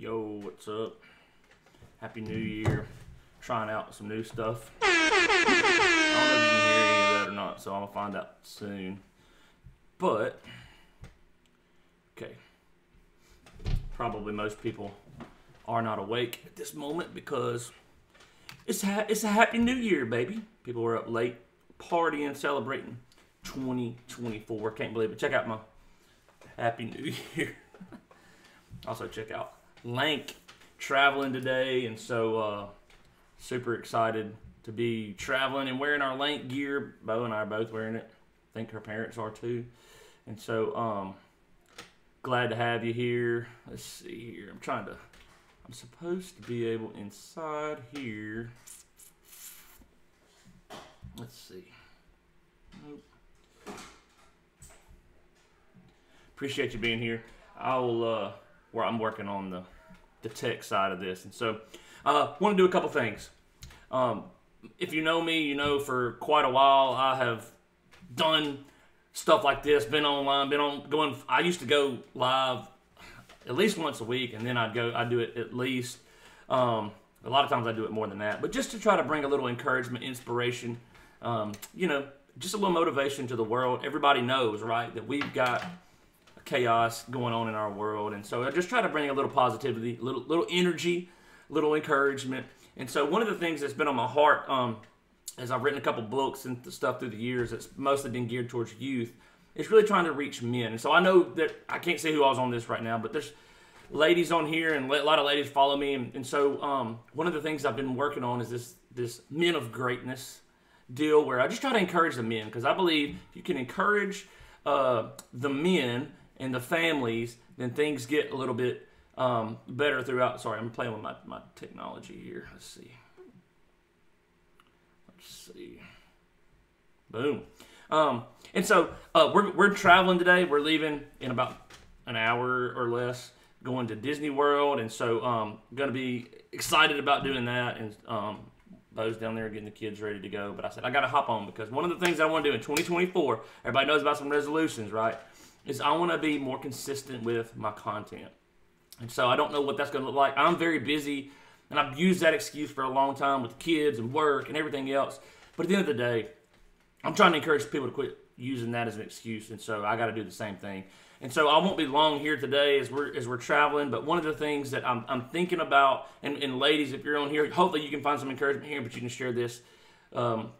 Yo, what's up? Happy New Year. Trying out some new stuff. I don't know if you can hear any of that or not, so I'll find out soon. But, okay. Probably most people are not awake at this moment because it's a Happy New Year, baby. People were up late partying, celebrating 2024. Can't believe it. Check out my Happy New Year. Also, check out Lank traveling today, and so super excited to be traveling and wearing our Lank gear. Bo and I are both wearing it. I think her parents are too. And so glad to have you here. Let's see here. I'm supposed to be able inside here. Let's see. Nope. Appreciate you being here. Where I'm working on the tech side of this, and so want to do a couple things. If you know me, you know for quite a while I have done stuff like this, been online, I used to go live at least once a week, and then I'd do it at least, a lot of times I do it more than that, but just to try to bring a little encouragement, inspiration, just a little motivation to the world. Everybody knows, right, that we've got chaos going on in our world, and so I just try to bring a little positivity, little energy, little encouragement. And so one of the things that's been on my heart, as I've written a couple books and stuff through the years, that's mostly been geared towards youth, is really trying to reach men. And so I know that I can't say who all's on this right now, but there's ladies on here, and a lot of ladies follow me, and so one of the things I've been working on is this Men of Greatness deal, where I just try to encourage the men, because I believe if you can encourage the men and the families, then things get a little bit better throughout. Sorry, I'm playing with my technology here. Let's see. Boom. And so we're traveling today. We're leaving in about an hour or less, going to Disney World, and so going to be excited about doing that. And Bo's down there getting the kids ready to go. But I said I got to hop on, because one of the things I want to do in 2024, everybody knows about some resolutions, right? Is I want to be more consistent with my content. And so I don't know what that's going to look like. I'm very busy, and I've used that excuse for a long time with kids and work and everything else. But at the end of the day, I'm trying to encourage people to quit using that as an excuse, and so I got to do the same thing. And so I won't be long here today as we're traveling, but one of the things that I'm thinking about, and ladies, if you're on here, hopefully you can find some encouragement here, but you can share this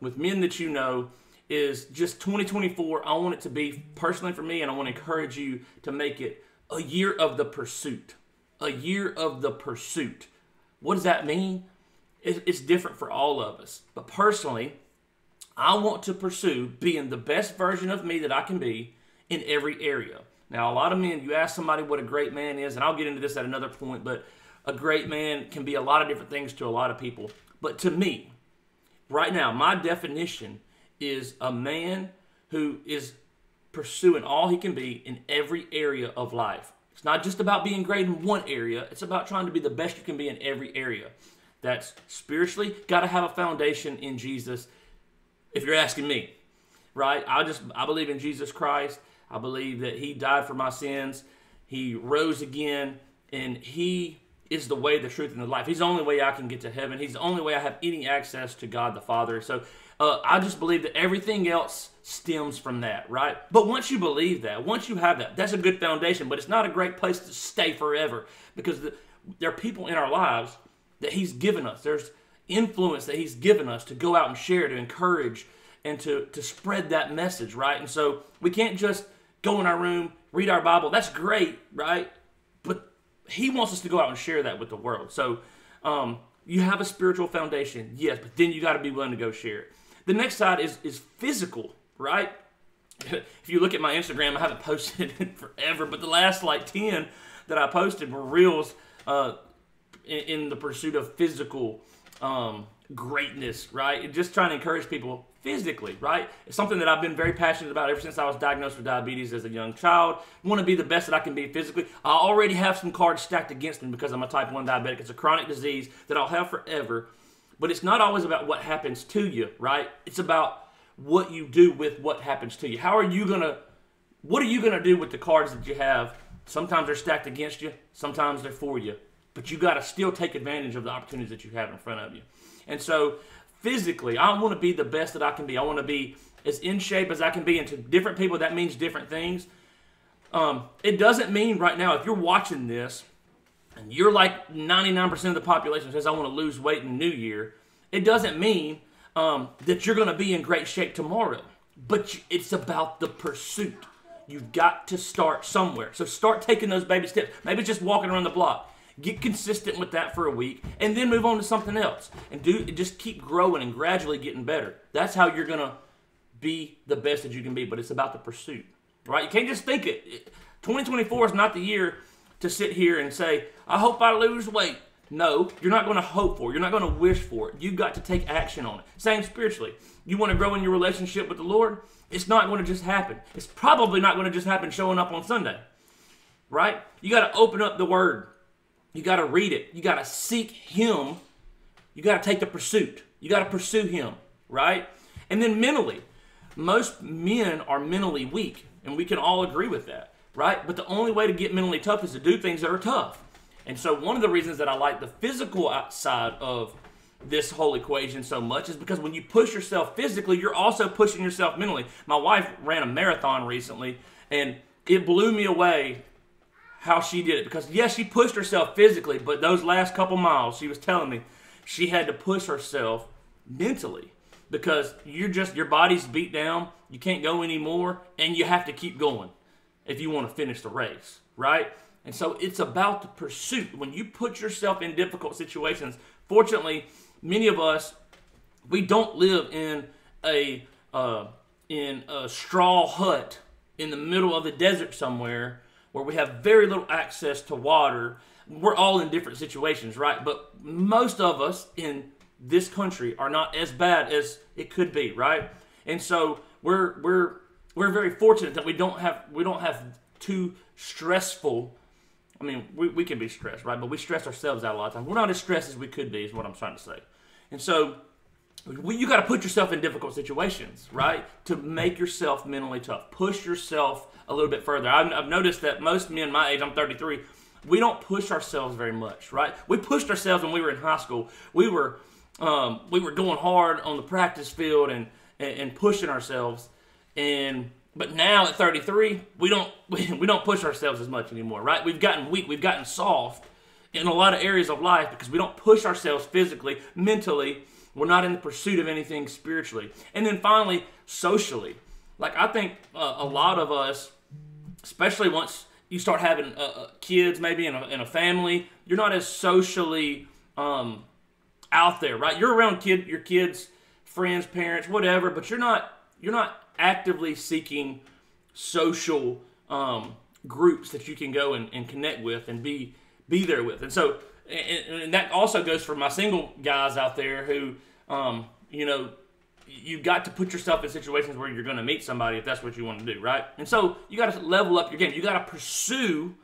with men that you know, is just 2024. I want it to be, personally for me, and I want to encourage you to make it a year of the pursuit. A year of the pursuit. What does that mean? It's different for all of us. But personally, I want to pursue being the best version of me that I can be in every area. Now, a lot of men, you ask somebody what a great man is, and I'll get into this at another point, but a great man can be a lot of different things to a lot of people. But to me, right now, my definition is a man who is pursuing all he can be in every area of life. It's not just about being great in one area. It's about trying to be the best you can be in every area. That's spiritually, got to have a foundation in Jesus, if you're asking me, right? I believe in Jesus Christ. I believe that he died for my sins. He rose again, and he is the way, the truth, and the life. He's the only way I can get to heaven. He's the only way I have any access to God the Father. So I just believe that everything else stems from that, right? But once you believe that, once you have that, that's a good foundation, but it's not a great place to stay forever, because there are people in our lives that he's given us. There's influence that he's given us to go out and share, to encourage, and to spread that message, right? And so we can't just go in our room, read our Bible. That's great, right? But he wants us to go out and share that with the world. So you have a spiritual foundation, yes, but then you got to be willing to go share it. The next side is physical, right? If you look at my Instagram, I haven't posted in forever, but the last 10 that I posted were reels in the pursuit of physical greatness, right? And just trying to encourage people physically, right? It's something that I've been very passionate about ever since I was diagnosed with diabetes as a young child. I want to be the best that I can be physically. I already have some cards stacked against me because I'm a type 1 diabetic. It's a chronic disease that I'll have forever. But it's not always about what happens to you, right? It's about what you do with what happens to you. What are you going to do with the cards that you have? Sometimes they're stacked against you. Sometimes they're for you. but you got to still take advantage of the opportunities that you have in front of you. And so physically, I want to be the best that I can be. I want to be as in shape as I can be. And to different people, that means different things. It doesn't mean right now, if you're watching this, and you're like 99% of the population says, I want to lose weight in the new year, it doesn't mean that you're going to be in great shape tomorrow. But it's about the pursuit. You've got to start somewhere. So start taking those baby steps. Maybe it's just walking around the block. Get consistent with that for a week, and then move on to something else. And just keep growing and gradually getting better. That's how you're going to be the best that you can be, but it's about the pursuit. Right? You can't just think it. 2024 is not the year to sit here and say, I hope I lose weight. No, you're not going to hope for it. You're not going to wish for it. You've got to take action on it. Same spiritually. You want to grow in your relationship with the Lord? It's not going to just happen. It's probably not going to just happen showing up on Sunday. Right? You got to open up the Word. You got to read it. You got to seek Him. You got to take the pursuit. You got to pursue Him. Right? And then mentally. Most men are mentally weak. And we can all agree with that. Right? But the only way to get mentally tough is to do things that are tough. And so one of the reasons that I like the physical side of this whole equation so much is because when you push yourself physically, you're also pushing yourself mentally. My wife ran a marathon recently, and it blew me away how she did it. Because, yes, she pushed herself physically, but those last couple miles, she was telling me, she had to push herself mentally. Because your body's beat down, you can't go anymore, and you have to keep going if you want to finish the race, right? And so it's about the pursuit. When you put yourself in difficult situations, fortunately, many of us, we don't live in a straw hut in the middle of the desert somewhere where we have very little access to water. We're all in different situations, right? But most of us in this country are not as bad as it could be, right? And so we're very fortunate that we don't have too stressful. I mean, we can be stressed, right? But we stress ourselves out a lot of times. We're not as stressed as we could be, is what I'm trying to say. And so you got to put yourself in difficult situations, right? To make yourself mentally tough. Push yourself a little bit further. I've noticed that most men my age, I'm 33, we don't push ourselves very much, right? We pushed ourselves when we were in high school. We were going hard on the practice field and pushing ourselves. But now at 33, we don't push ourselves as much anymore, right? We've gotten weak, we've gotten soft in a lot of areas of life because we don't push ourselves physically, mentally. We're not in the pursuit of anything spiritually. And then finally, socially. Like I think a lot of us, especially once you start having kids, maybe in a family, you're not as socially out there, right? You're around your kids, friends, parents, whatever, but you're not actively seeking social groups that you can go and connect with and be there with. And so, and that also goes for my single guys out there who, you've got to put yourself in situations where you're going to meet somebody if that's what you want to do, right? And so you got to level up your game. You got to pursue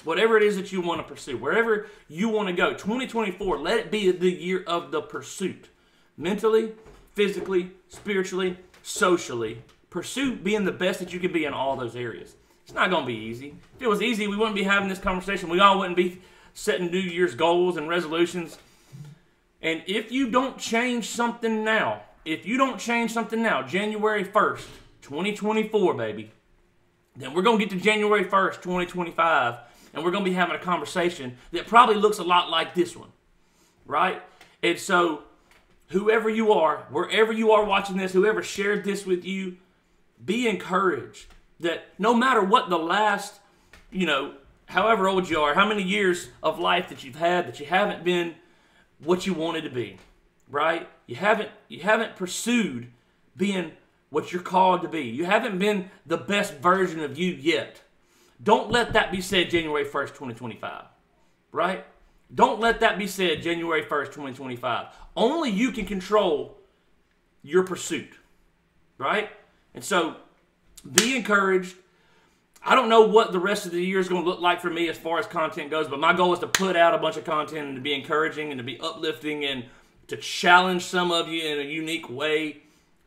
whatever it is that you want to pursue, wherever you want to go. 2024, let it be the year of the pursuit. Mentally, physically, spiritually, socially. Pursue being the best that you can be in all those areas. It's not going to be easy. If it was easy, we wouldn't be having this conversation. We all wouldn't be setting New Year's goals and resolutions. And if you don't change something now, January 1st, 2024, baby, then we're going to get to January 1st, 2025, and we're going to be having a conversation that probably looks a lot like this one, right? And so whoever you are, wherever you are watching this, whoever shared this with you, be encouraged that no matter what the last, however old you are, how many years of life that you've had, that you haven't been what you wanted to be, right? You haven't pursued being what you're called to be. You haven't been the best version of you yet. Don't let that be said January 1st, 2025, right? Don't let that be said January 1st, 2025. Only you can control your pursuit, right? And so be encouraged. I don't know what the rest of the year is going to look like for me as far as content goes, but my goal is to put out a bunch of content and to be encouraging and to be uplifting and to challenge some of you in a unique way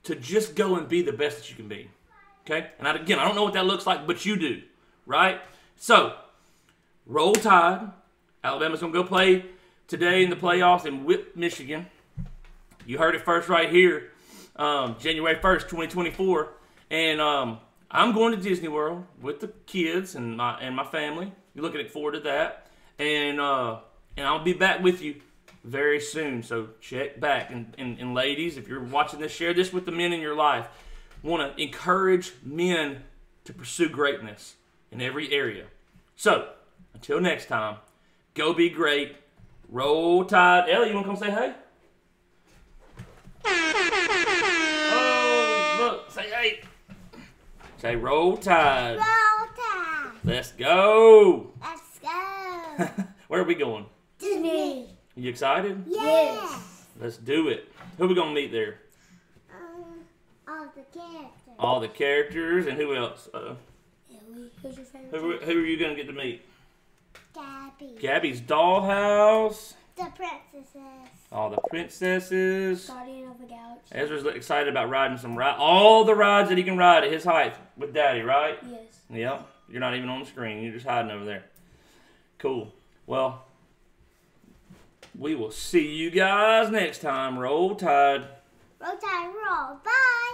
to just go and be the best that you can be. Okay? And I don't know what that looks like, but you do, right? So, roll tide, Alabama's going to go play today in the playoffs and whip Michigan. You heard it first right here, January 1st, 2024. And I'm going to Disney World with the kids and my family. You're looking forward to that. And I'll be back with you very soon. So check back. And ladies, if you're watching this, share this with the men in your life. Want to encourage men to pursue greatness in every area. So, until next time, go be great. Roll Tide. Ellie, you want to come say hey? Oh, look. Say hey. Say Roll Tide. Roll Tide. Let's go. Let's go. Where are we going? Disney. You excited? Yes. Let's do it. Who are we going to meet there? All the characters. All the characters, and who else? Who's your favorite? Who are you going to get to meet? Gabby. Gabby's Dollhouse. The princesses. All the princesses. Guardian of the Galaxy. Ezra's excited about riding some all the rides that he can ride at his height with Daddy, right? Yes. Yep. You're not even on the screen. You're just hiding over there. Cool. Well, we will see you guys next time. Roll Tide. Roll Tide, roll. Bye.